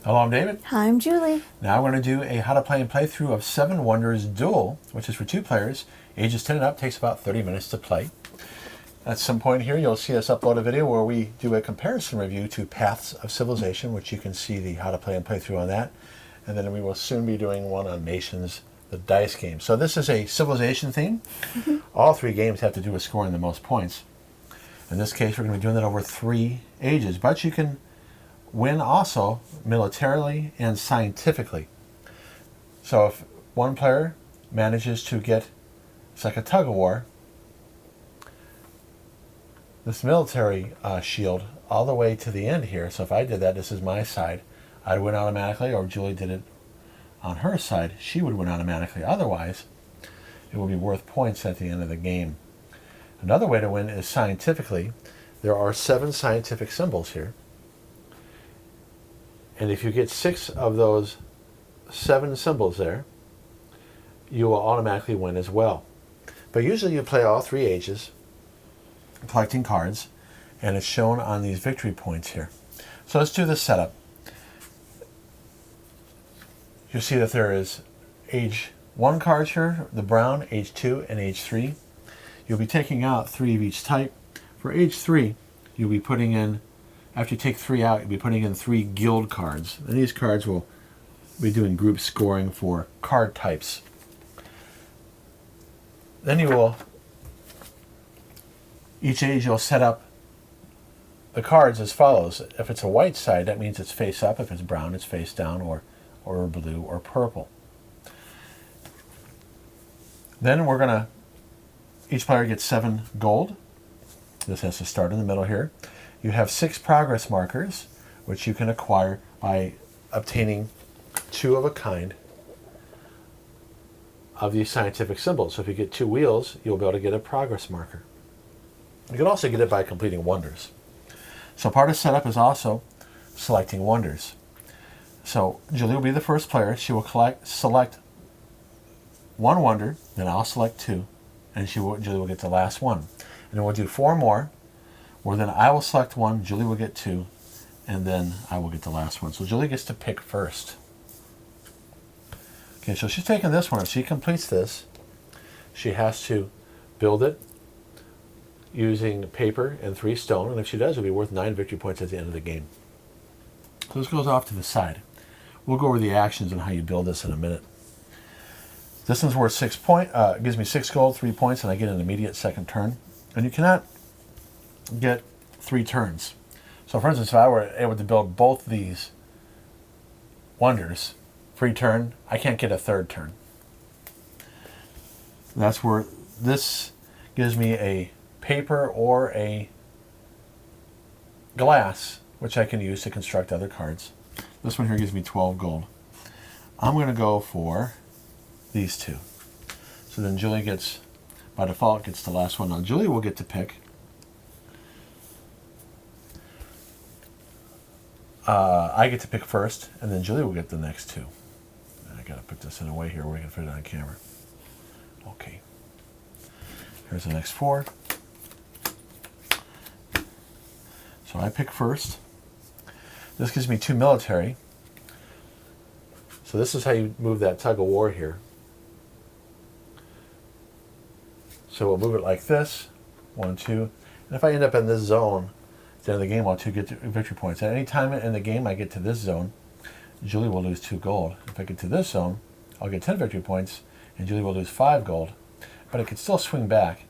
Hello, I'm David. Hi, I'm Julie. Now we're going to do a how to play and playthrough of 7 Wonders Duel, which is for 2 players. Ages 10 and up, takes about 30 minutes to play. At some point here, you'll see us upload a video where we do a comparison review to Paths of Civilization, which you can see the how to play and playthrough on that. And then we will soon be doing one on Nations, the dice game. So this is a Civilization theme. All 3 games have to do with scoring the most points. In this case, we're going to be doing that over 3 ages, but you can win also militarily and scientifically. So if one player manages to get, it's like a tug of war, this military shield all the way to the end here. So if I did that, this is my side, I'd win automatically, or Julie did it on her side, she would win automatically. Otherwise, it will be worth points at the end of the game. Another way to win is scientifically. There are 7 scientific symbols here. And if you get 6 of those 7 symbols there, you will automatically win as well. But usually you play all 3 ages, collecting cards, and it's shown on these victory points here. So let's do the setup. You'll see that there is age 1 cards here, the brown, age 2, and age 3. You'll be taking out 3 of each type. For age 3, you'll be putting in, after you take 3 out, you'll be putting in 3 guild cards. And these cards will be doing group scoring for card types. Then you will, each age you'll set up the cards as follows. If it's a white side, that means it's face up. If it's brown, it's face down, or blue or purple. Then we're going to, each player gets 7 gold. This has to start in the middle here. You have 6 progress markers, which you can acquire by obtaining 2 of a kind of these scientific symbols. So if you get 2 wheels, you'll be able to get a progress marker. You can also get it by completing wonders. So part of setup is also selecting wonders. So Julie will be the first player. She will select 1 wonder, then I'll select 2, and Julie will get the last one. And then we'll do 4 more, where then I will select 1, Julie will get 2, and then I will get the last one. So Julie gets to pick first. Okay, so she's taking this one. If she completes this, she has to build it using paper and 3 stone, and if she does, it'll be worth 9 victory points at the end of the game. So this goes off to the side. We'll go over the actions and how you build this in a minute. This one's worth 6 points, gives me 6 gold, 3 points, and I get an immediate second turn. And you cannot get 3 turns. So for instance, if I were able to build both these wonders, free turn, I can't get a 3rd turn. That's where this gives me a paper or a glass, which I can use to construct other cards. This one here gives me 12 gold. I'm going to go for these 2. So then Julie gets, by default, gets the last one. Now Julie will get to pick. I get to pick first, and then Julie will get the next 2. I got to put this in a way here where we can fit it on camera. Okay. Here's the next 4. So I pick first. This gives me 2 military. So this is how you move that tug of war here. So we'll move it like this. 1, 2. And if I end up in this zone, at the end of the game, I'll 2 get victory points. At any time in the game I get to this zone, Julie will lose 2 gold. If I get to this zone, I'll get 10 victory points, and Julie will lose 5 gold. But it can still swing back.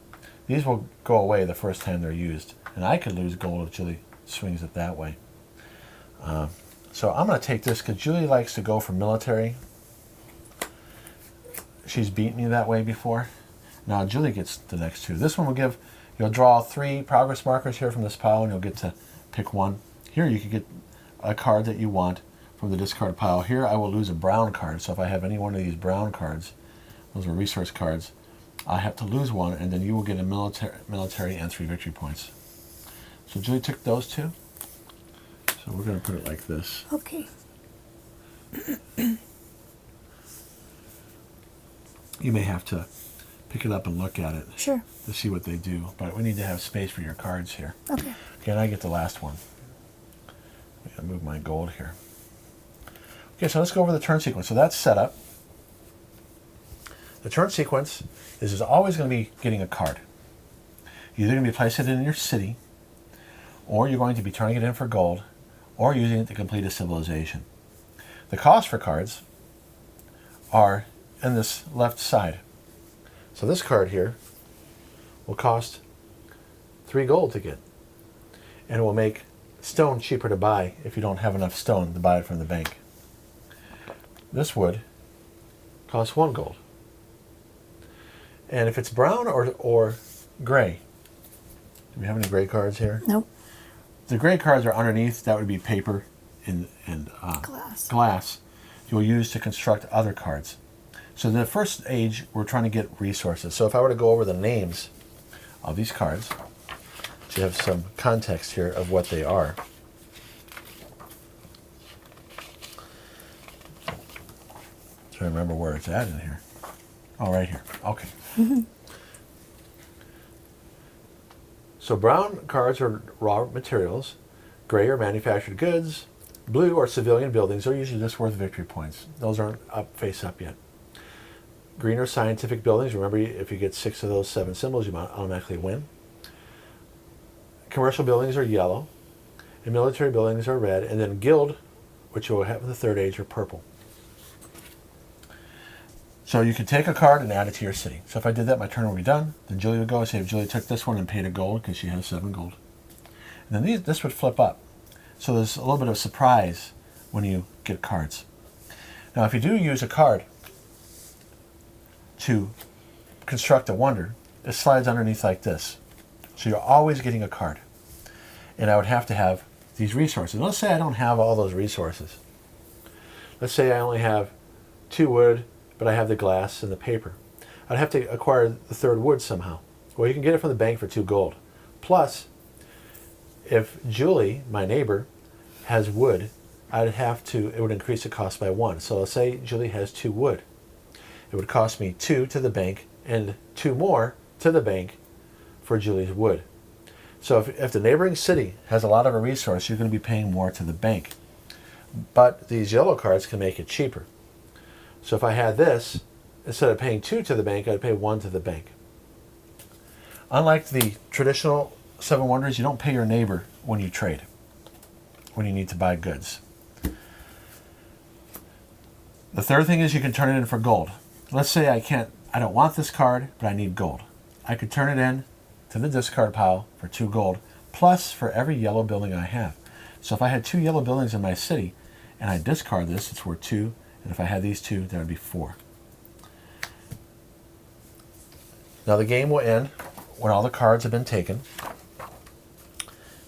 These will go away the first time they're used. And I could lose gold if Julie swings it that way. So I'm going to take this because Julie likes to go for military. She's beaten me that way before. Now Julie gets the next 2. This one will give, you'll draw 3 progress markers here from this pile, and you'll get to pick 1. Here you can get a card that you want from the discard pile. Here I will lose a brown card. So if I have any one of these brown cards, those are resource cards, I have to lose 1, and then you will get a military and 3 victory points. So Julie took those 2. So we're going to put it like this. Okay. You may have to pick it up and look at it. Sure. To see what they do. But we need to have space for your cards here. Okay. Okay, and I get the last one. I'm going to move my gold here. Okay, so let's go over the turn sequence. So that's set up. The turn sequence is always going to be getting a card. You're either going to be placing it in your city, or you're going to be turning it in for gold, or using it to complete a civilization. The cost for cards are in this left side. So this card here will cost 3 gold to get, and it will make stone cheaper to buy if you don't have enough stone to buy it from the bank. This wood costs 1 gold. And if it's brown or gray, do we have any gray cards here? Nope. The gray cards are underneath. That would be paper and glass you'll use to construct other cards. So in the first age, we're trying to get resources. So if I were to go over the names of these cards, so you have some context here of what they are. Trying to remember where it's at in here. Oh, right here. Okay. So brown cards are raw materials, gray are manufactured goods, blue are civilian buildings. They're usually just worth victory points. Those aren't face up yet. Green are scientific buildings. Remember, if you get 6 of those 7 symbols, you automatically win. Commercial buildings are yellow, and military buildings are red, and then guild, which you will have in the third age, are purple. So you can take a card and add it to your city. So if I did that, my turn would be done. Then Julie would go and say if Julie took this one and paid a gold because she has 7 gold. And then this would flip up. So there's a little bit of surprise when you get cards. Now if you do use a card to construct a wonder, it slides underneath like this. So you're always getting a card. And I would have to have these resources. Let's say I don't have all those resources. Let's say I only have 2 wood, but I have the glass and the paper. I'd have to acquire the 3rd wood somehow. Well, you can get it from the bank for 2 gold. Plus, if Julie, my neighbor, has wood, it would increase the cost by 1. So let's say Julie has 2 wood. It would cost me 2 to the bank and 2 more to the bank for Julie's wood. So if the neighboring city has a lot of a resource, you're going to be paying more to the bank. But these yellow cards can make it cheaper. So if I had this, instead of paying 2 to the bank, I'd pay 1 to the bank. Unlike the traditional 7 Wonders, you don't pay your neighbor when you trade, when you need to buy goods. The third thing is you can turn it in for gold. Let's say I don't want this card, but I need gold. I could turn it in to the discard pile for 2 gold, plus for every yellow building I have. So if I had 2 yellow buildings in my city, and I discard this, it's worth 2. And if I had these 2, that would be 4. Now the game will end when all the cards have been taken.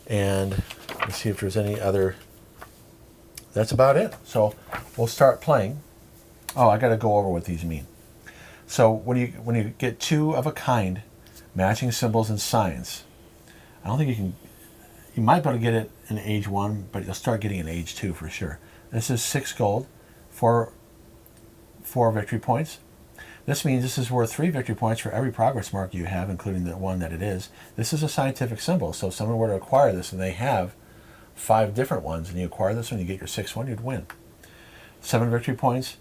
And let's see if there's any other. That's about it. So we'll start playing. Oh, I got to go over what these mean. So when you get 2 of a kind, matching symbols and signs, I don't think you can. You might be able to get it in age 1, but you'll start getting it in age 2 for sure. This is 6 gold. 4 victory points. This means this is worth 3 victory points for every progress mark you have, including the one that it is. This is a scientific symbol, so if someone were to acquire this and they have 5 different ones, and you acquire this one, you get your 6th one, you'd win. 7 victory points.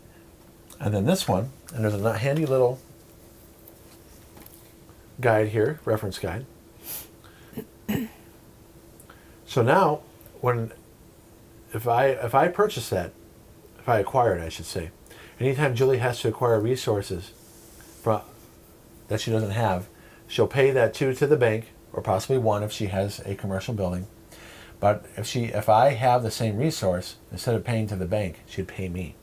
And then this one, and there's a handy little guide here, reference guide. So now, if I purchase that, if I acquire it, I should say, anytime Julie has to acquire resources that she doesn't have, she'll pay that 2 to the bank, or possibly 1 if she has a commercial building. But if I have the same resource, instead of paying to the bank, she'd pay me.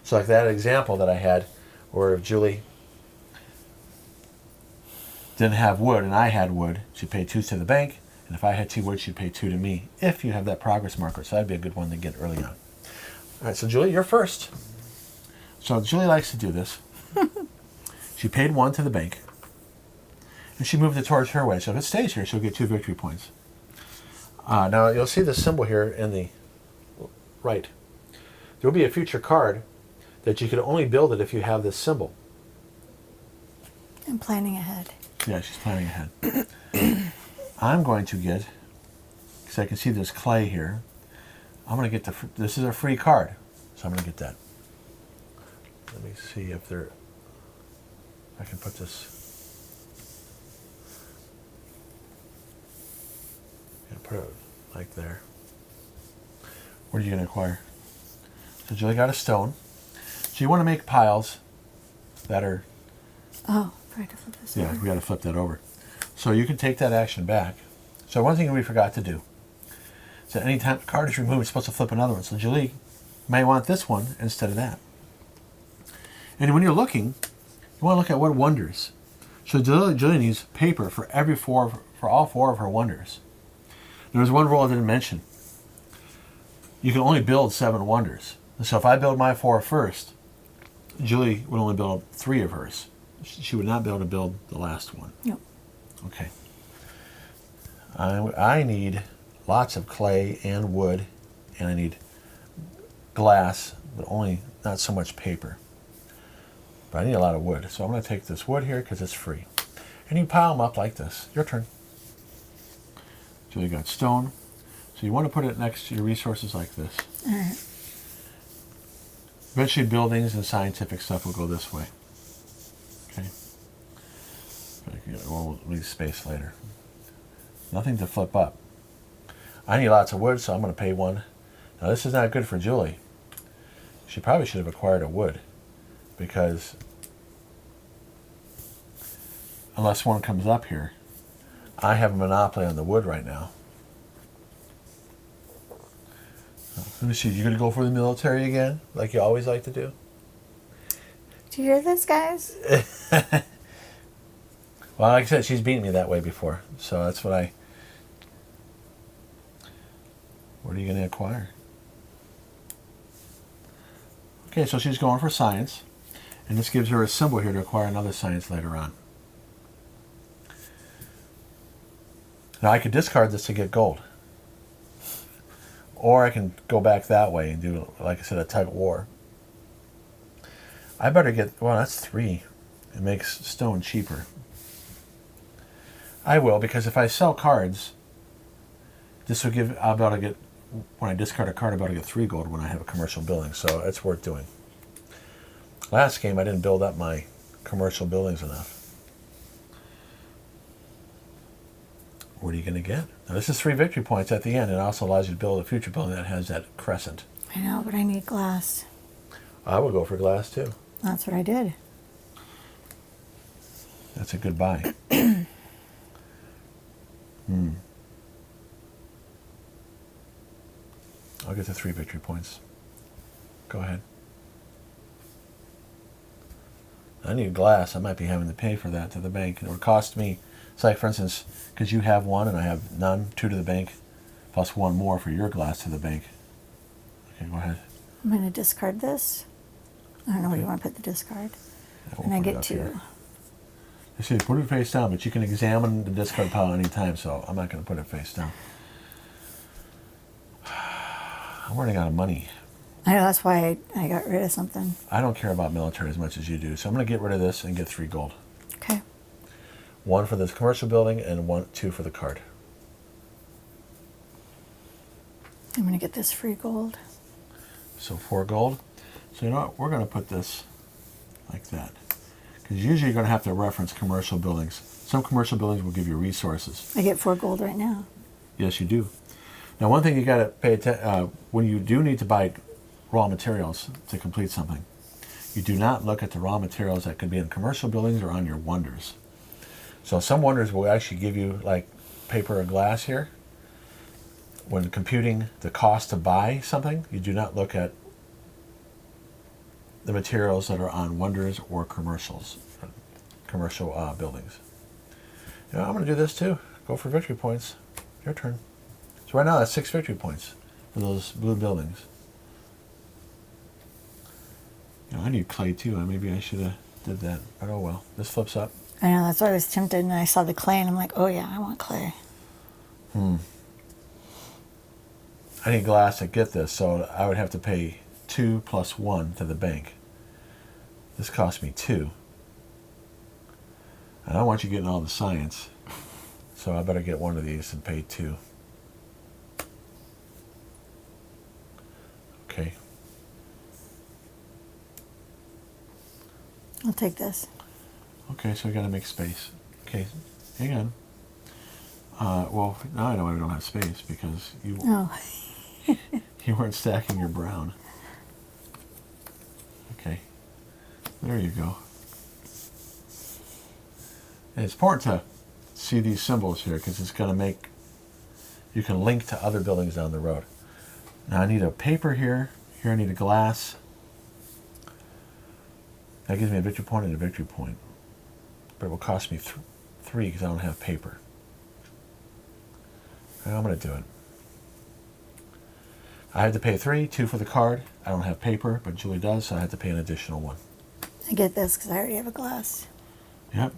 So like that example that I had, where if Julie didn't have wood and I had wood, she'd pay 2 to the bank, and if I had 2 wood, she'd pay 2 to me, if you have that progress marker. So that'd be a good one to get early on. All right, so Julie, you're first. So Julie likes to do this. She paid 1 to the bank, and she moved it towards her way. So if it stays here, she'll get 2 victory points. Now you'll see the symbol here in the right. There will be a future card that you can only build it if you have this symbol. I'm planning ahead. Yeah, she's planning ahead. I'm going to get, because I can see there's clay here, I'm going to get this is a free card. So I'm going to get that. Let me see if I can put this. Put it like there. What are you going to acquire? So Julie got a stone. So you want to make piles that are... Oh, I have to flip this over. Yeah, we got to flip that over. So you can take that action back. So one thing we forgot to do is that any time a card is removed, it's supposed to flip another one. So Julie may want this one instead of that. And when you're looking, you want to look at what wonders. So Julie needs paper for all four of her wonders. There's one rule I didn't mention. You can only build 7 wonders. So if I build my 4 first, Julie would only build 3 of hers. She would not be able to build the last one. Yep. Okay. I need lots of clay and wood, and I need glass, but only not so much paper. But I need a lot of wood. So I'm going to take this wood here because it's free. And you pile them up like this. Your turn. So you got stone. So you want to put it next to your resources like this. All right. Eventually buildings and scientific stuff will go this way. Okay. We'll leave space later. Nothing to flip up. I need lots of wood, so I'm going to pay 1. Now this is not good for Julie. She probably should have acquired a wood, because unless one comes up here, I have a monopoly on the wood right now. Let me see, you gonna go for the military again, like you always like to do? Do you hear this, guys? Well, like I said, she's beaten me that way before, so that's what are you gonna acquire? Okay, so she's going for science, and this gives her a symbol here to acquire another science later on. Now I could discard this to get gold. Or I can go back that way and do, like I said, a tug of war. I better get, well, that's 3. It makes stone cheaper. I will, because if I sell cards, this will give, I'll be able to get, when I discard a card, I'll be able to get 3 gold when I have a commercial building, so it's worth doing. Last game, I didn't build up my commercial buildings enough. What are you going to get? Now, this is 3 victory points at the end. It also allows you to build a future building that has that crescent. I know, but I need glass. I would go for glass, too. That's what I did. That's a good buy. I'll get the 3 victory points. Go ahead. I need glass. I might be having to pay for that to the bank. It would cost me, it's like, for instance, because you have 1 and I have none, 2 to the bank, plus 1 more for your glass to the bank. Okay, go ahead. I'm going to discard this. I don't know where you want to put the discard. And I get 2. You see, put it face down, but you can examine the discard pile any time, so I'm not going to put it face down. I'm running out of money. I know, that's why I got rid of something. I don't care about military as much as you do, so I'm going to get rid of this and get 3 gold. Okay. 1 for this commercial building and 2 for the card. I'm going to get this free gold. So 4 gold. So you know what? We're going to put this like that. Because usually you're going to have to reference commercial buildings. Some commercial buildings will give you resources. I get 4 gold right now. Yes, you do. Now, one thing you got to pay attention, when you do need to buy raw materials to complete something, you do not look at the raw materials that could be in commercial buildings or on your wonders. So some wonders will actually give you, like, paper or glass here. When computing the cost to buy something, you do not look at the materials that are on wonders or commercial buildings. You know, I'm going to do this too. Go for victory points. Your turn. So right now that's 6 victory points for those blue buildings. You know, I need clay too. Maybe I should have did that. But oh well. This flips up. I know, that's why I was tempted, and I saw the clay, and I'm like, oh yeah, I want clay. I need glass to get this, so I would have to pay 2 plus 1 to the bank. This cost me 2. And I want you getting all the science, so I better get one of these and pay 2. Okay. I'll take this. Okay, so we got to make space. Okay, hang on. Well, now I know I don't have space because you you weren't stacking your brown. Okay, there you go. And it's important to see these symbols here because it's going to make, you can link to other buildings down the road. Now I need a paper here. Here I need a glass. That gives me a victory point and a victory point. But it will cost me 3 because I don't have paper. I'm going to do it. I have to pay 3, 2 for the card. I don't have paper, but Julie does, so I have to pay an additional 1. I get this because I already have a glass. Yep.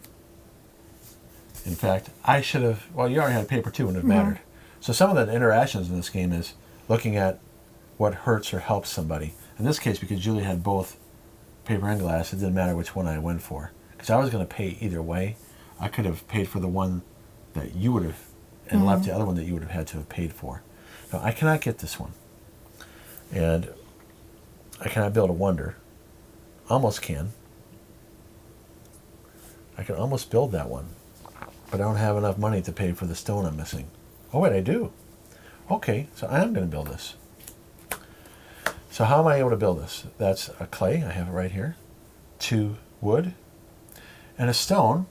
In fact, I should have, well, you already had paper too, wouldn't have mattered. So some of the interactions in this game is looking at what hurts or helps somebody. In this case, because Julie had both paper and glass, it didn't matter which one I went for. Because I was going to pay either way. I could have paid for the one that you would have, and left the other one that you would have had to have paid for. Now, I cannot get this one. And I cannot build a wonder. Almost can. I can almost build that one. But I don't have enough money to pay for the stone I'm missing. Oh, wait, I do. Okay, so I am going to build this. So how am I able to build this? That's a clay. I have it right here. 2 wood. And a stone.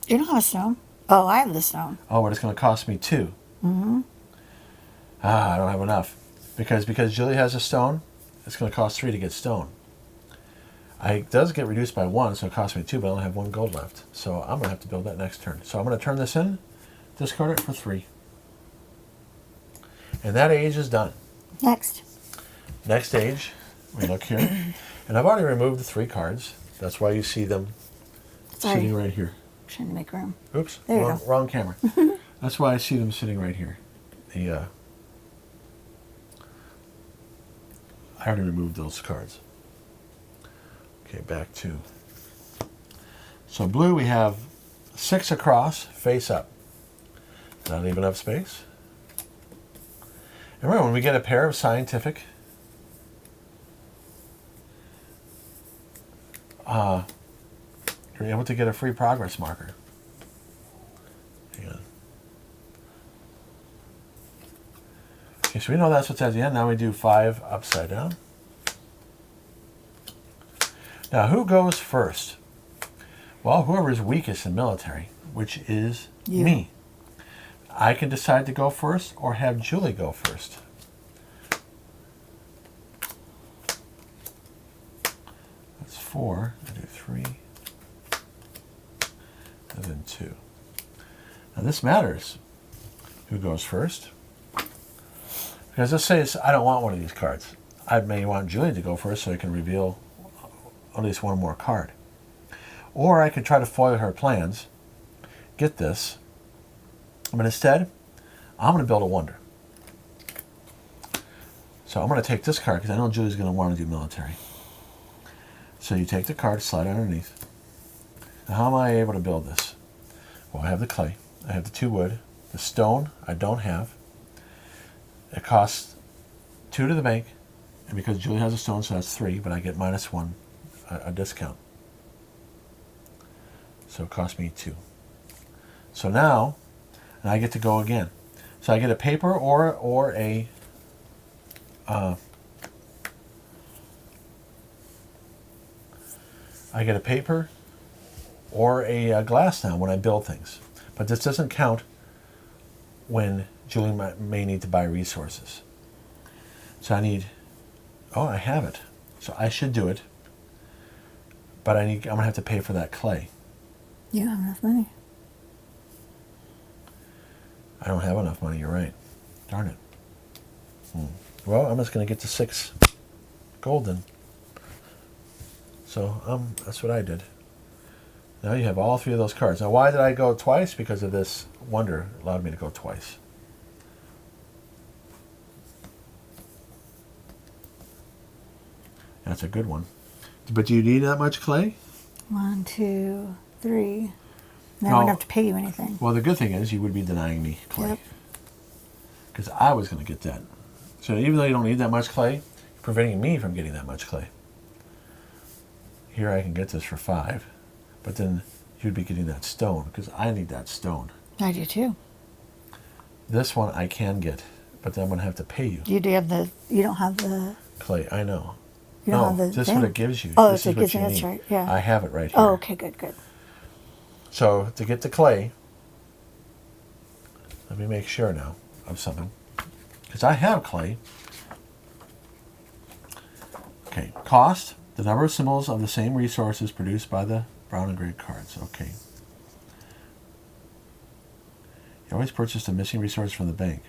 You don't have a stone. Oh, I have the stone. Oh, but it's going to cost me 2. I don't have enough. Because Julie has a stone, it's going to cost 3 to get stone. It does get reduced by 1, so it costs me 2, but I only have 1 gold left. So I'm going to have to build that next turn. So I'm going to turn this in, discard it for 3. And that age is done. Next. Next age, we look here. And I've already removed the 3 cards. That's why you see them sitting right here. Trying to make room. Oops, There you go. wrong camera. That's why I see them sitting right here. I already removed those cards. Okay, back to. So blue, we have 6 across, face up. Not leave enough space. And remember, when we get a pair of scientific, you're able to get a free progress marker. Hang on. Okay, so we know that's what's at the end. Now we do 5 upside down. Now, who goes first? Well, whoever is weakest in military, which is me. I can decide to go first or have Julie go first. That's 4. I do 3. And then 2. Now, this matters. Who goes first? Because let's say I don't want one of these cards. I may want Julie to go first so I can reveal at least 1 more card. Or I could try to foil her plans, get this, but instead, I'm going to build a wonder. So I'm going to take this card because I know Julie's going to want to do military. So you take the card, slide it underneath. Now how am I able to build this? Well, I have the clay, I have the 2 wood, the stone I don't have. It costs 2 to the bank, and because Julie has a stone, so that's 3, but I get -1, a discount. So it cost me 2. So now, and I get to go again. So I get a paper or a I get a paper or a glass now when I build things. But this doesn't count when Julie may need to buy resources. So I need, oh, I have it. So I should do it. But I'm going to have to pay for that clay. You don't have enough money. I don't have enough money, you're right. Darn it. Well, I'm just going to get to 6 gold then. So that's what I did. Now you have all 3 of those cards. Now why did I go twice? Because of this wonder allowed me to go twice. That's a good one. But do you need that much clay? 1, 2, 3. Now I No. wouldn't have to pay you anything. Well, the good thing is you would be denying me clay. Yep. Because I was going to get that. So even though you don't need that much clay, you're preventing me from getting that much clay. here I can get this for 5, but then you'd be getting that stone because I need that stone. I do too. This one I can get, but then I'm going to have to pay you. You don't have the Clay, I know. You don't have the this is thing? what it gives you. Oh, this it is gives what me, you that's need. right, yeah. I have it right here. Oh, okay, good. So to get the clay, let me make sure now of something. Because I have clay. Okay, cost, the number of symbols of the same resources produced by the brown and gray cards. Okay. You always purchase the missing resource from the bank.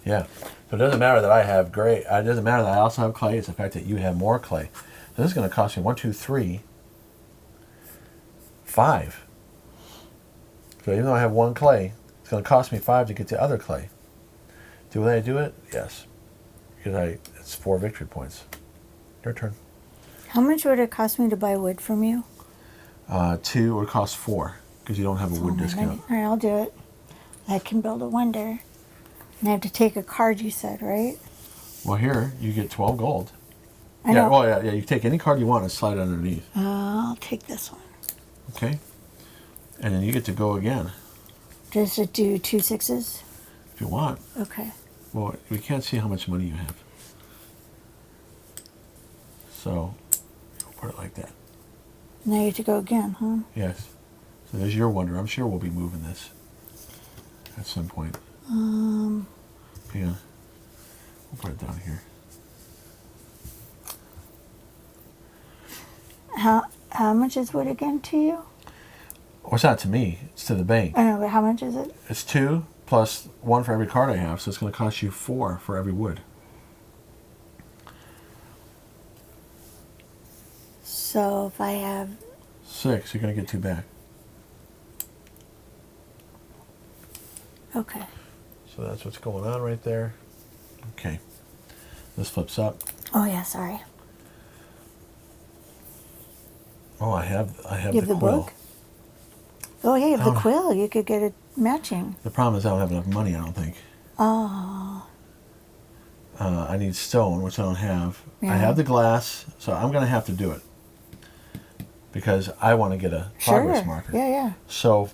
Yeah, so it doesn't matter that I have gray. It doesn't matter that I also have clay. It's the fact that you have more clay. So this is going to cost me 1, 2, 3, 5. So even though I have 1 clay, it's going to cost me 5 to get the other clay. Do I do it? Yes, because it's 4 victory points. Your turn. How much would it cost me to buy wood from you? 2 would cost 4 because you don't have a wood discount. All right, I'll do it. I can build a wonder. And I have to take a card, you said, right? Well, here you get 12 gold. I know. Well, yeah. You take any card you want and slide it underneath. I'll take this one. Okay. And then you get to go again Does it do 2 6s? if you want. Okay. Well, we can't see how much money you have. So, we'll put it like that. Now you have to go again, huh? Yes. So there's your wonder. I'm sure we'll be moving this at some point. Yeah. We'll put it down here. How much is wood again to you? Well, it's not to me. It's to the bank. I know, but how much is it? It's 2 plus 1 for every card I have, so it's going to cost you 4 for every wood. So if I have 6, you're going to get 2 back. Okay. So that's what's going on right there. Okay. This flips up. Oh yeah, sorry. Oh, I have You the have the quill. book? Oh yeah, you have Oh. the quill. You could get it matching. The problem is I don't have enough money, I don't think. Oh. I need stone, which I don't have. Yeah. I have the glass, so I'm going to have to do it. Because I want to get a progress Sure. marker. Yeah. So,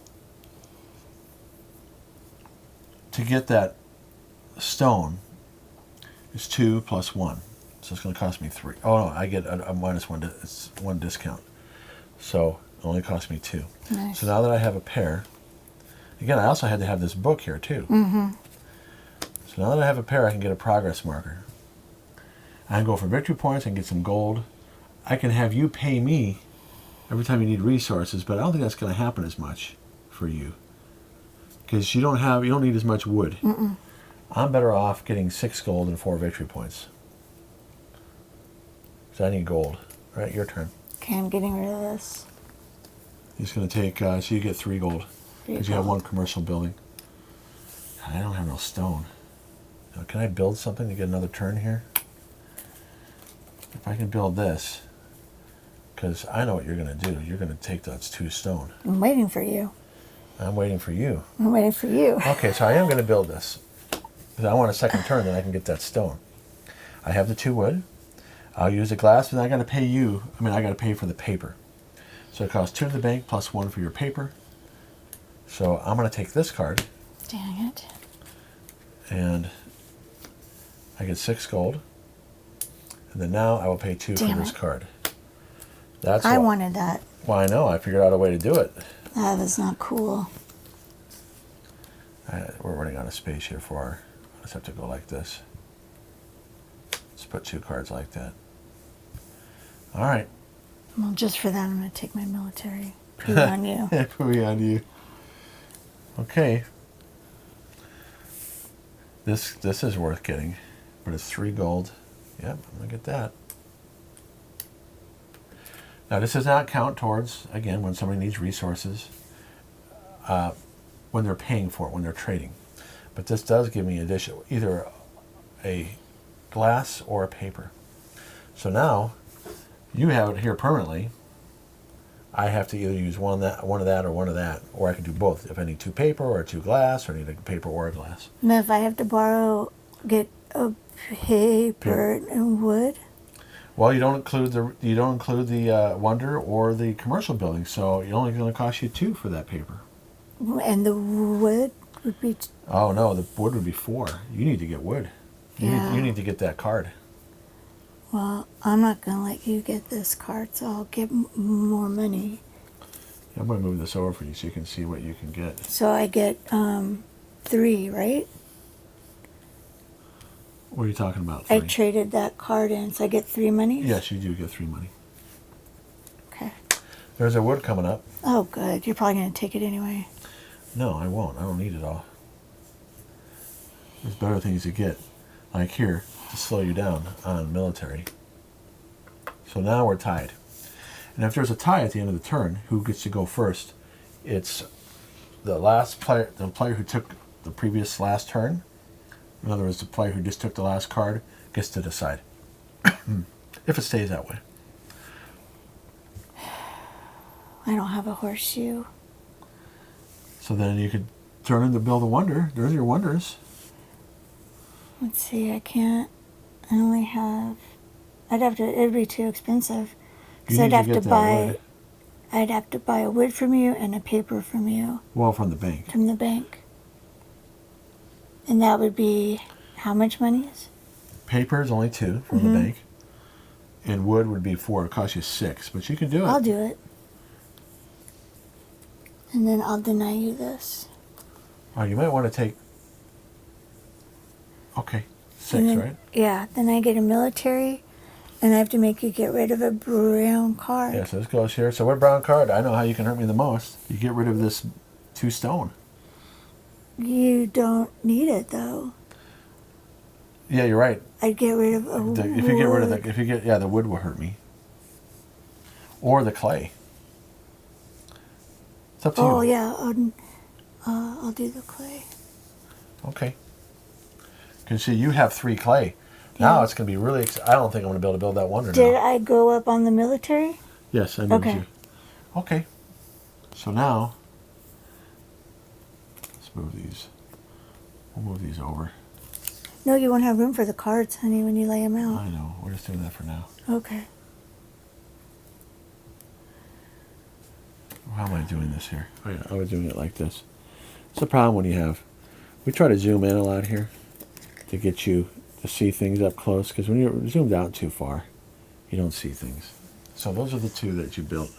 to get that stone is 2 plus 1. So it's going to cost me 3. Oh no, I get a minus 1. It's 1 discount. So it only cost me 2. Nice. So now that I have a pair, again, I also had to have this book here too. Mm-hmm. So now that I have a pair, I can get a progress marker. I can go for victory points and get some gold. I can have you pay me every time you need resources, but I don't think that's going to happen as much for you because you don't need as much wood. Mm-mm. I'm better off getting 6 gold and 4 victory points. So I need gold. All right, your turn. Okay, I'm getting rid of this. He's going to take, so you get 3 gold because you have 1 commercial building. I don't have no stone. Now, can I build something to get another turn here? If I can build this, because I know what you're going to do. You're going to take those 2 stone. I'm waiting for you. I'm waiting for you. I'm waiting for you. Okay, so I am going to build this. Because I want a second turn, then I can get that stone. I have the 2 wood. I'll use the glass, but then I got to pay you. I got to pay for the paper. So it costs 2 to the bank plus 1 for your paper. So I'm going to take this card. Dang it. And I get 6 gold. And then now I will pay 2 for this card. I wanted that. Well, I know. I figured out a way to do it. That is not cool. We're running out of space here for our... I just have to go like this. Let's put 2 cards like that. All right. Well, just for that, I'm going to take my military. Put it on you. Put me on you. Okay. This is worth getting, but it's 3 gold. Yep, I'm going to get that. Now, this does not count towards, again, when somebody needs resources, when they're paying for it, when they're trading. But this does give me additional, either a glass or a paper. So now, you have it here permanently. I have to either use one of that or one of that, or I can do both. If I need 2 paper or 2 glass, or I need a paper or a glass. Now, if I have to get paper and wood. Well, you don't include the Wonder or the commercial building, so it's only going to cost you 2 for that paper. And the wood would be... Oh no, the wood would be 4. You need to get wood. You need to get that card. Well, I'm not going to let you get this card, so I'll get more money. I'm going to move this over for you so you can see what you can get. So I get 3, right? What are you talking about? 3? I traded that card in, so I get 3 money? Yes, you do get 3 money. Okay. There's a wood coming up. Oh, good. You're probably going to take it anyway. No, I won't. I don't need it all. There's better things to get, like here, to slow you down on military. So now we're tied. And if there's a tie at the end of the turn, who gets to go first? It's the player who took the previous last turn. In other words, the player who just took the last card gets to decide. If it stays that way. I don't have a horseshoe. So then you could turn in to build a wonder. There's your wonders. Let's see, I can't. I only have... it'd be too expensive. Because I'd have to buy a wood from you and a paper from you. Well, from the bank. From the bank. And that would be how much money is? Paper is only 2 from the bank. And wood would be 4. It costs you 6. But you can do it. I'll do it. And then I'll deny you this. Oh, you might want to take... Okay. 6, then, right? Yeah. Then I get a military, and I have to make you get rid of a brown card. Yeah, so this goes here. So what brown card? I know how you can hurt me the most. You get rid of this 2 stone. You don't need it, though. Yeah, you're right. I'd get rid of a wood. If you get rid of the wood will hurt me. Or the clay. It's up to you. Oh, yeah. I'll do the clay. Okay. You can see you have 3 clay. Now it's going to be really... I don't think I'm going to be able to build that wonder now. Did I go up on the military? Yes, I moved you. Okay. So now... Let's move these. We'll move these over. No, you won't have room for the cards, honey, when you lay them out. I know. We're just doing that for now. Okay. How am I doing this here? Oh yeah, I was doing it like this. It's the problem when you have... We try to zoom in a lot here to get you to see things up close, because when you're zoomed out too far, you don't see things. So those are the 2 that you built.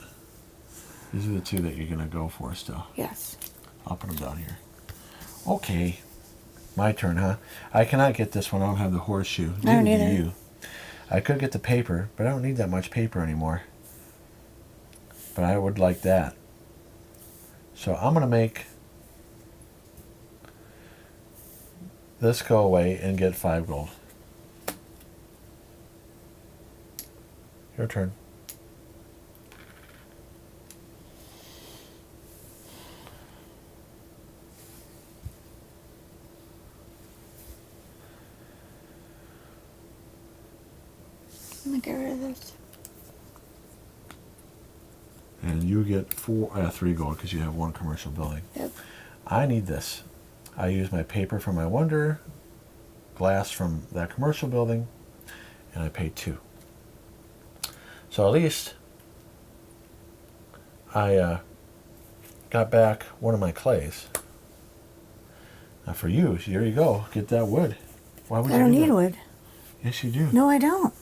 These are the 2 that you're going to go for still. Yes. I'll put them down here. Okay. My turn, huh? I cannot get this one. I don't have the horseshoe. I don't either. You. I could get the paper, but I don't need that much paper anymore. But I would like that. So I'm going to make this go away and get 5 gold. Your turn. I'm going to get rid of this. And you get 3 gold because you have 1 commercial building. Yep. I need this. I use my paper from my wonder, glass from that commercial building, and I pay 2. So at least I got back 1 of my clays. Now for you, here you go. Get that wood. Why would you I don't do need that? wood. Yes, you do. No, I don't.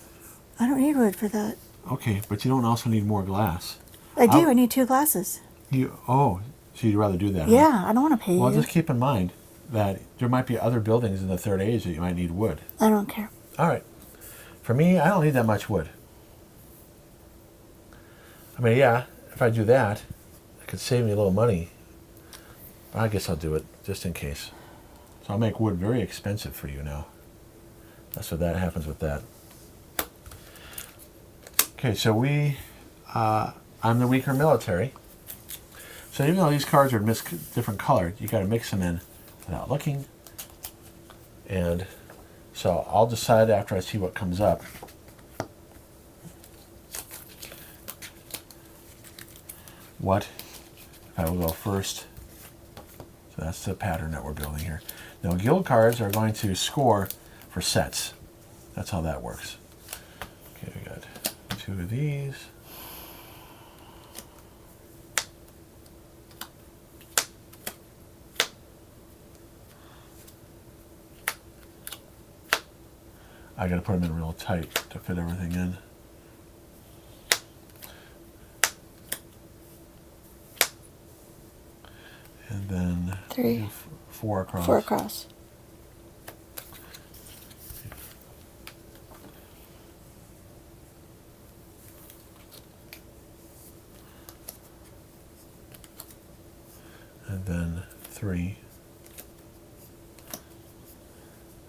I don't need wood for that. Okay, but you don't also need more glass. I do. I need 2 glasses. So you'd rather do that? Yeah, huh? I don't want to pay Well, you. just keep in mind that there might be other buildings in the 3rd age that you might need wood. I don't care. All right. For me, I don't need that much wood. I mean, yeah, if I do that, it could save me a little money. But I guess I'll do it just in case. So I'll make wood very expensive for you now. That's what that happens with that. Okay, so I'm the weaker military. So even though these cards are different colored, you got to mix them in without looking. And so I'll decide after I see what comes up. What I will go first. So that's the pattern that we're building here. Now guild cards are going to score for sets. That's how that works. Okay, we got 2 of these. I got to put them in real tight to fit everything in. And then 3, 4 across. 4 across. And then 3.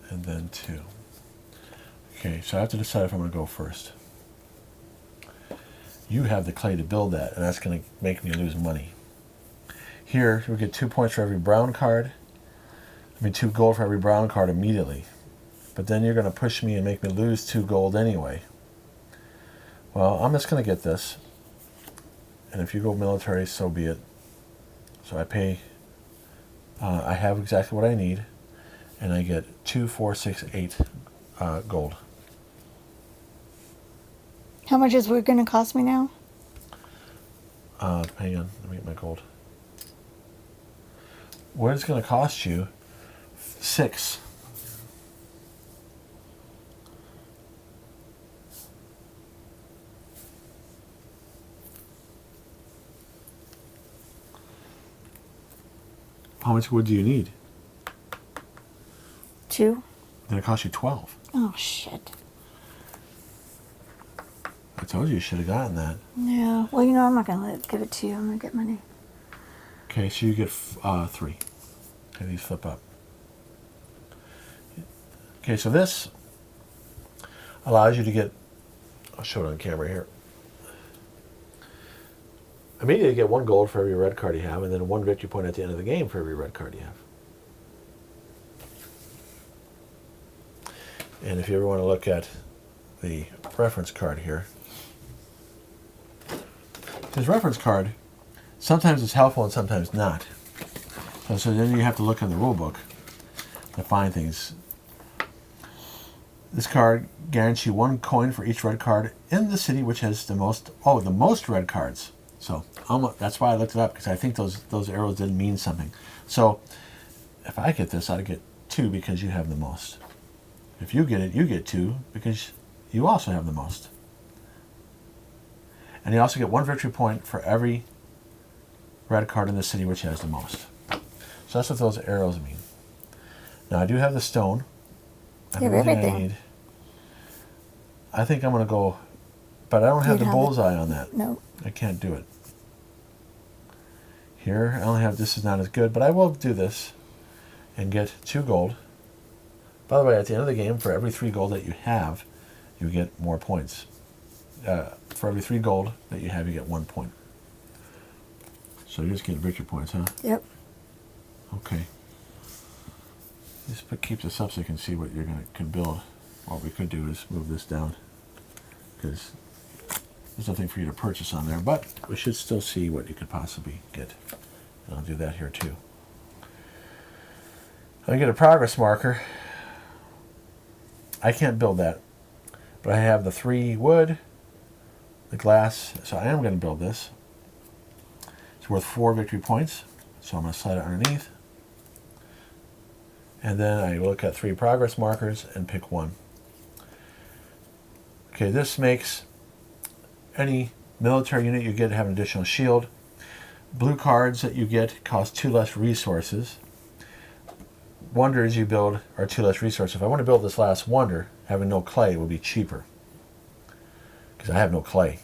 And then 2. Okay, so I have to decide if I'm going to go first. You have the clay to build that, and that's going to make me lose money. Here, we get 2 points for every brown card. 2 gold for every brown card immediately. But then you're going to push me and make me lose 2 gold anyway. Well, I'm just going to get this. And if you go military, so be it. So I pay, I have exactly what I need. And I get 2, 4, 6, 8 gold. How much is it going to cost me now? Hang on, let me get my gold. What it's going to cost you? 6. How much wood do you need? 2. Then it costs you 12. Oh, shit. I told you should have gotten that. Yeah. Well, you know, I'm not going to give it to you. I'm going to get money. Okay, so you get 3. Okay, these flip up. Okay, so this allows you to get, I'll show it on camera here. Immediately you get 1 gold for every red card you have, and then 1 victory point at the end of the game for every red card you have. And if you ever want to look at the reference card here, this reference card, sometimes it's helpful and sometimes not. So then you have to look in the rule book to find things. This card guarantees you 1 coin for each red card in the city which has the most red cards. So that's why I looked it up, because I think those arrows didn't mean something. So if I get this, I'd get 2 because you have the most. If you get it, you get 2 because you also have the most. And you also get 1 victory point for every red card in the city which has the most. So that's what those arrows mean. Now I do have the stone. I have everything I need. I think I'm going to go, but I don't have the bullseye on that. No. I can't do it. Here, I only have, this is not as good, but I will do this and get 2 gold. By the way, at the end of the game, for every 3 gold that you have, you get more points. For every 3 gold that you have, you get 1 point. So you just get victory points, huh? Yep. Okay. Just keep this up so you can see what you're can build. What we could do is move this down, because there's nothing for you to purchase on there, but we should still see what you could possibly get. And I'll do that here too. I get a progress marker. I can't build that, but I have the 3 wood, the glass, so I am going to build this. It's worth 4 victory points, so I'm going to slide it underneath. And then I look at 3 progress markers and pick 1. Okay, this makes any military unit you get have an additional shield. Blue cards that you get cost 2 less resources. Wonders you build are 2 less resources. If I want to build this last wonder, having no clay will be cheaper, because I have no clay.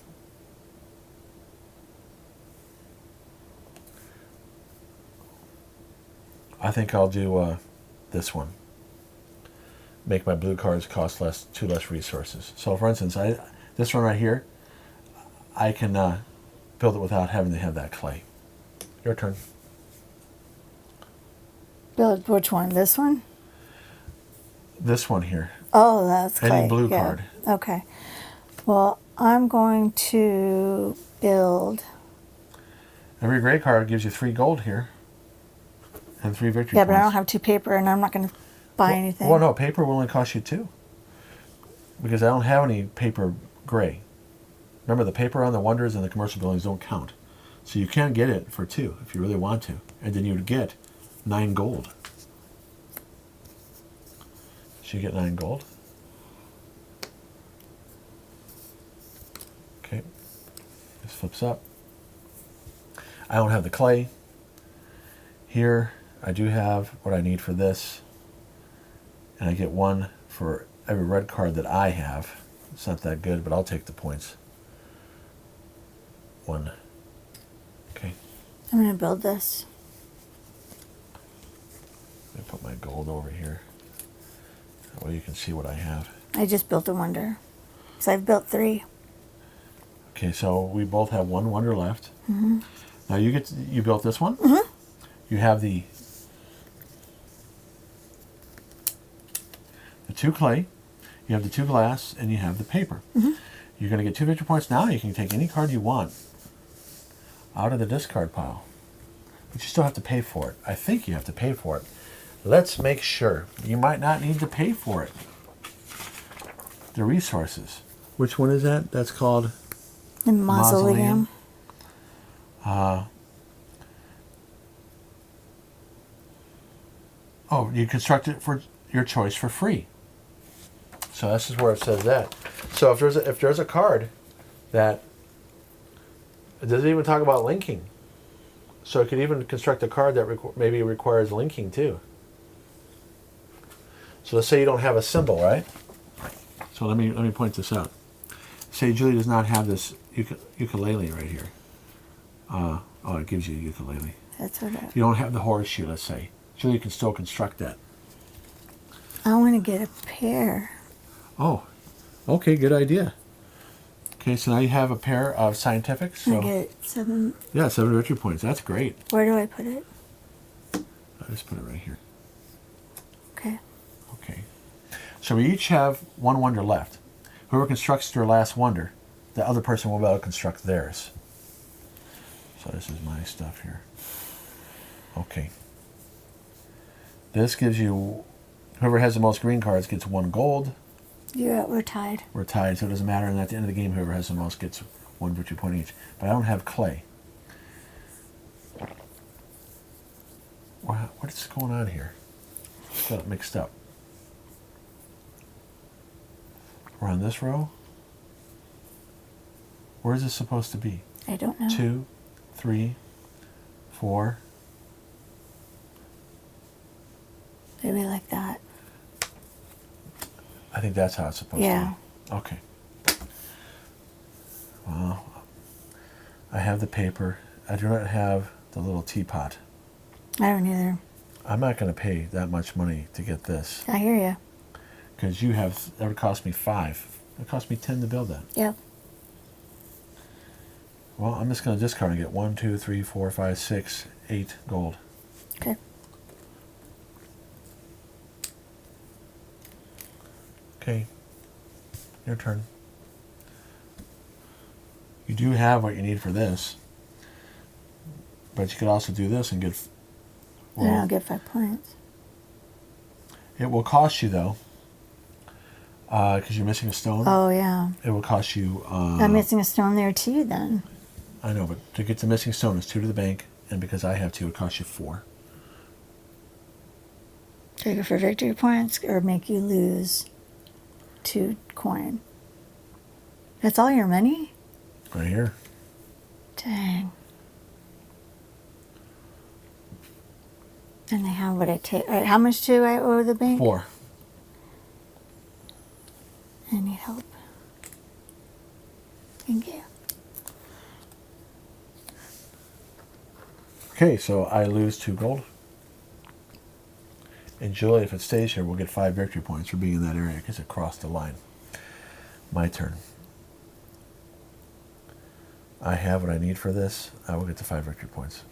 I think I'll do this one. Make my blue cards cost 2 less resources. So for instance, this one right here, I can build it without having to have that clay. Your turn. Build which one? This one? This one here. Oh, that's clay. Any blue card. Okay. Well, I'm going to build. Every gray card gives you 3 gold here. And 3 victory points. Yeah, but I don't have 2 paper, and I'm not going to. buy anything. Well, no, paper will only cost you 2. Because I don't have any paper gray. Remember, the paper on the Wonders and the commercial buildings don't count. So you can get it for 2 if you really want to. And then you would get 9 gold. So you get 9 gold. Okay. This flips up. I don't have the clay. Here, I do have what I need for this. And I get 1 for every red card that I have. It's not that good, but I'll take the points. 1. Okay. I'm going to build this. Let me put my gold over here. That way you can see what I have. I just built a Wonder. So I've built 3. Okay, so we both have 1 Wonder left. Mm-hmm. Now you built this one. Mm-hmm. You have the 2 clay, you have the 2 glass, and you have the paper. Mm-hmm. You're going to get 2 victory points. Now you can take any card you want out of the discard pile. But you still have to pay for it. I think you have to pay for it. Let's make sure. You might not need to pay for it. The resources. Which one is that? That's called The mausoleum. Oh, you construct it for your choice for free. So this is where it says that. So if there's a card that it doesn't even talk about linking. So it could even construct a card that maybe requires linking too. So let's say you don't have a symbol, right? So let me point this out. Say Julie does not have this ukulele right here. Oh, it gives you a ukulele. That's what You don't have the horseshoe, let's say. Julie can still construct that. I want to get a pair. Oh, okay, good idea. Okay, so now you have a pair of scientifics. So I get 7. yeah, 7 victory points. That's great. Where do I put it? I'll just put it right here. Okay. Okay. So we each have 1 Wonder left. Whoever constructs their last Wonder, the other person will be able to construct theirs. So this is my stuff here. Okay. This gives you, whoever has the most green cards gets 1 gold. We're tied. We're tied, so it doesn't matter. And at the end of the game, whoever has the most gets 1 victory point each. But I don't have clay. What's going on here? Just got it mixed up. We're on this row. Where is this supposed to be? I don't know. 2, 3, 4. Maybe like that. I think that's how it's supposed to be. Okay. Well, I have the paper. I do not have the little teapot. I don't either. I'm not going to pay that much money to get this. I hear you. Because you have, that would cost me 5. It cost me 10 to build that. Yep. Well, I'm just going to discard and get 1, 2, 3, 4, 5, 6, 8 gold. Okay. Okay. Your turn. You do have what you need for this. But you could also do this and get... Then I'll get 5 points. It will cost you, though, because you're missing a stone. Oh, yeah. It will cost you... I'm missing a stone there, too, then. I know, but to get the missing stone is 2 to the bank, and because I have 2, it costs you 4. Take it for victory points or make you lose 2 coin. That's all your money? Right here. Dang. And how would I take? How much do I owe the bank? 4. I need help. Thank you. Okay, so I lose 2 gold. And Julie, if it stays here, will get 5 victory points for being in that area because it crossed the line. My turn. I have what I need for this. I will get the 5 victory points.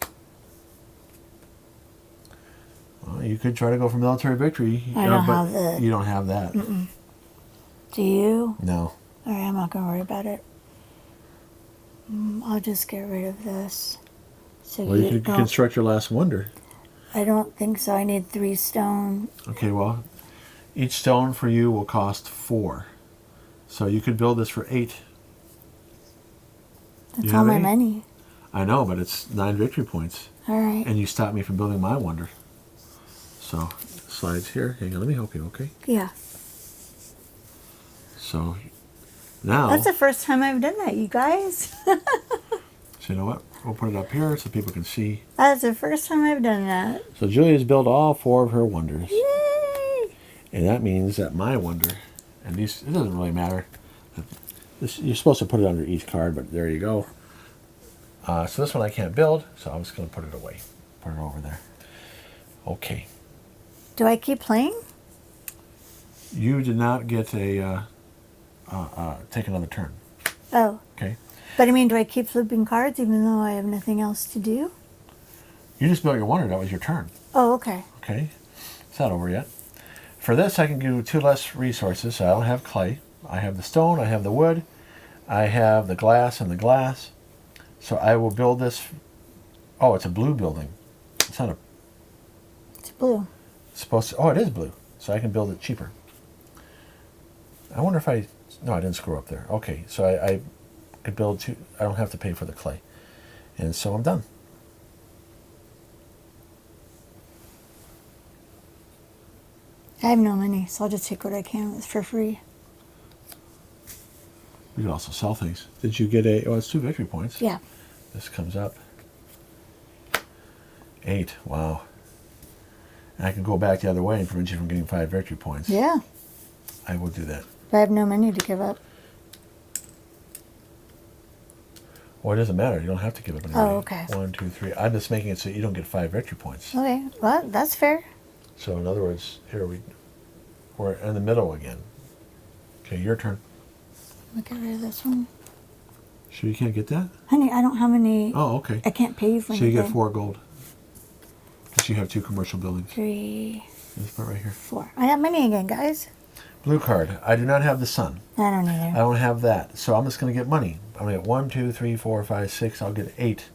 Well, you could try to go for military victory. I don't have the... You don't have that. Mm-mm. Do you? No. All right, I'm not going to worry about it. I'll just get rid of this. So Well, you could construct your last Wonder. I don't think so. I need 3 stone. Okay, well, Each stone for you will cost 4. So you could build this for 8. That's all my money. I know, but it's 9 victory points. All right. And you stopped me from building my wonder. So, slides here. Hang on, let me help you, okay? Yeah. So, now... That's the first time I've done that, you guys. So, you know what? We'll put it up here so people can see. That's the first time I've done that. So, Julia's built all 4 of her wonders. Yay! And that means that my wonder, and these, it doesn't really matter. You're supposed to put it under each card, but there you go. So this one I can't build, so I'm just going to put it away. Put it over there. Okay. Do I keep playing? You did not get a take another turn. Oh. Okay. But I mean, do I keep flipping cards even though I have nothing else to do? You just built your wonder. That was your turn. Oh, okay. Okay. It's not over yet. For this, I can do 2 less resources. So I don't have clay. I have the stone. I have the wood. I have the glass and the glass. So I will build this. Oh, it's a blue building. It's not a... It's blue. It's supposed to... Oh, it is blue. So I can build it cheaper. I wonder if I... No, I didn't screw up there. Okay, so I could build 2... I don't have to pay for the clay. And so I'm done. I have no money, so I'll just take what I can. It's for free. You can also sell things. Did you get a... Oh, it's 2 victory points. Yeah. This comes up. 8. Wow. And I can go back the other way and prevent you from getting 5 victory points. Yeah. I will do that. But I have no money to give up. Well, it doesn't matter. You don't have to give up any money. Oh, okay. 1, 2, 3. I'm just making it so you don't get 5 victory points. Okay. Well, that's fair. So in other words, here we're in the middle again. Okay, your turn. I'll get rid of this one. Sure you can't get that? Honey, I don't have any... Oh, okay. I can't pay you for So anything. you get 4 gold. Because you have 2 commercial buildings. 3, This part right here. 4. I have money again, guys. Blue card. I do not have the sun. I don't I either. don't have that. So I'm just going to get money. I'm going to get 1, 2, 3, 4, 5, 6. I'll get 8.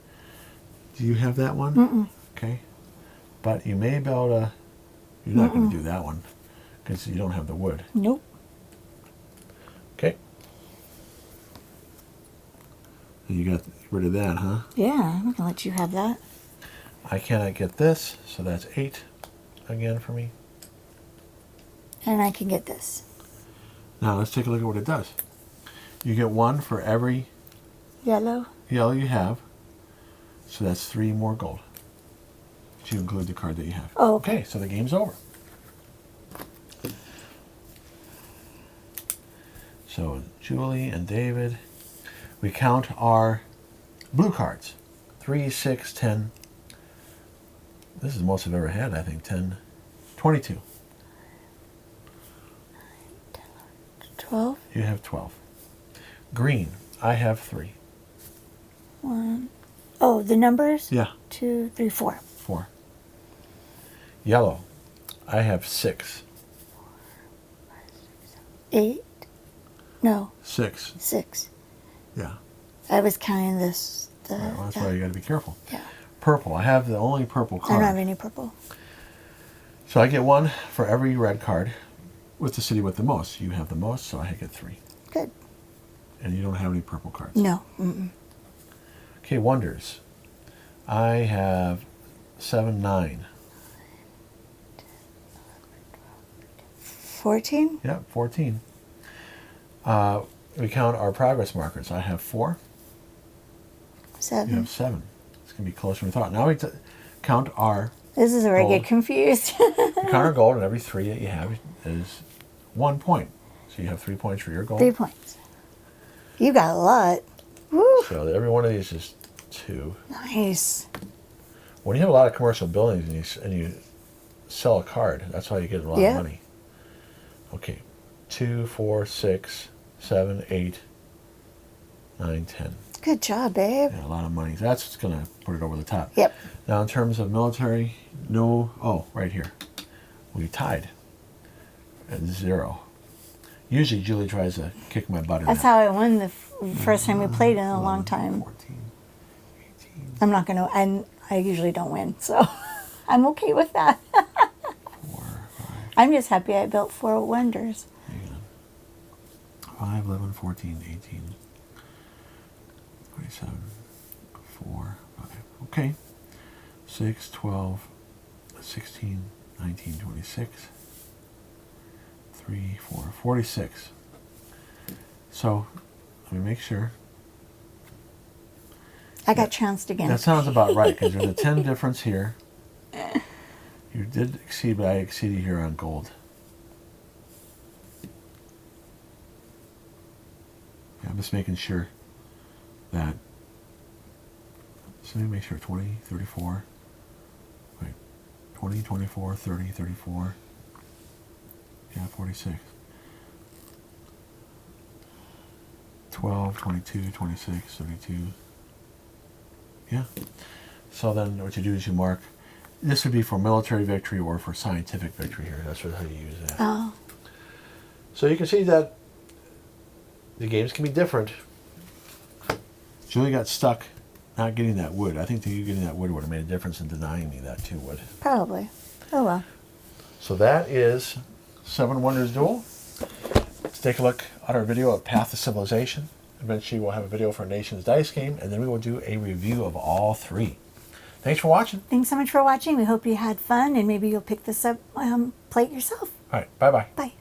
Do you have that one? Mm-mm. Okay. But you may be able to... You're not going to do that one. Because you don't have the wood. Nope. Okay. And you got rid of that, huh? Yeah, I'm not going to let you have that. I cannot get this, so that's 8 again for me. And I can get this. Now let's take a look at what it does. You get 1 for every Yellow. yellow you have, so that's 3 more gold. To include the card that you have. Oh, okay. Okay, so the game's over. So Julie and David, we count our blue cards. 3, 6, 10. This is the most I've ever had, I think. 10, 22. 12. You have 12. Green, I have 3. 1. Oh, the numbers? Yeah. 2, 3, 4. 4. Yellow, I have 6. 8. No, 6. 6. Yeah. I was counting this. Right, well, that's why you got to be careful. Yeah. Purple, I have the only purple I card. don't have any purple. So I get 1 for every red card with the city with the most. You have the most, so I get 3. Good. And you don't have any purple cards. No. Mm-mm. Okay, wonders. I have 7, 9. 14? Yep, 14. We count our progress markers. I have 4. 7. You have 7. It's going to be closer than we thought. Now we count our... This is where I gold. get confused. We count our gold, and every 3 that you have is 1 point. So you have 3 points for your gold. 3 points. You got a lot. Woo. So every one of these is 2. Nice. When you have a lot of commercial buildings and you sell a card, that's how you get a lot of money. Okay. 2, 4, 6, 7, 8, 9, 10. Good job, babe. Yeah, a lot of money. That's what's going to put it over the top. Yep. Now, in terms of military, no... Oh, right here. We tied at 0. Usually, Julie tries to kick my butt in That's that. how I won the first time we played in a long time. 14, 18, I'm not going to... I usually don't win, so I'm okay with that. 4, 5, I'm just happy I built 4 wonders. Hang on. 5, 11, 14, 18, 27, 4, 5. Okay. 6, 12, 16, 19, 26, 3, 4, 46. So, let me make sure. I got trounced again. That sounds about right, because there's a 10 difference here. You did exceed, but I exceeded here on gold. Yeah, I'm just making sure that. So let me make sure 20, 34. Wait, 20, 24, 30, 34. Yeah, 46. 12, 22, 26, 32. Yeah. So then what you do is you mark. This would be for military victory or for scientific victory here. That's how you use that. Oh. So you can see that the games can be different. Julie got stuck not getting that wood. I think that you getting that wood would have made a difference in denying me that 2 wood. Probably. Oh well. So that is 7 Wonders Duel. Let's take a look at our video of Path to Civilization. Eventually we'll have a video for Nations Dice Game, and then we will do a review of all 3. Thanks for watching. Thanks so much for watching. We hope you had fun, and maybe you'll pick this up, play it yourself. All right, bye-bye. Bye.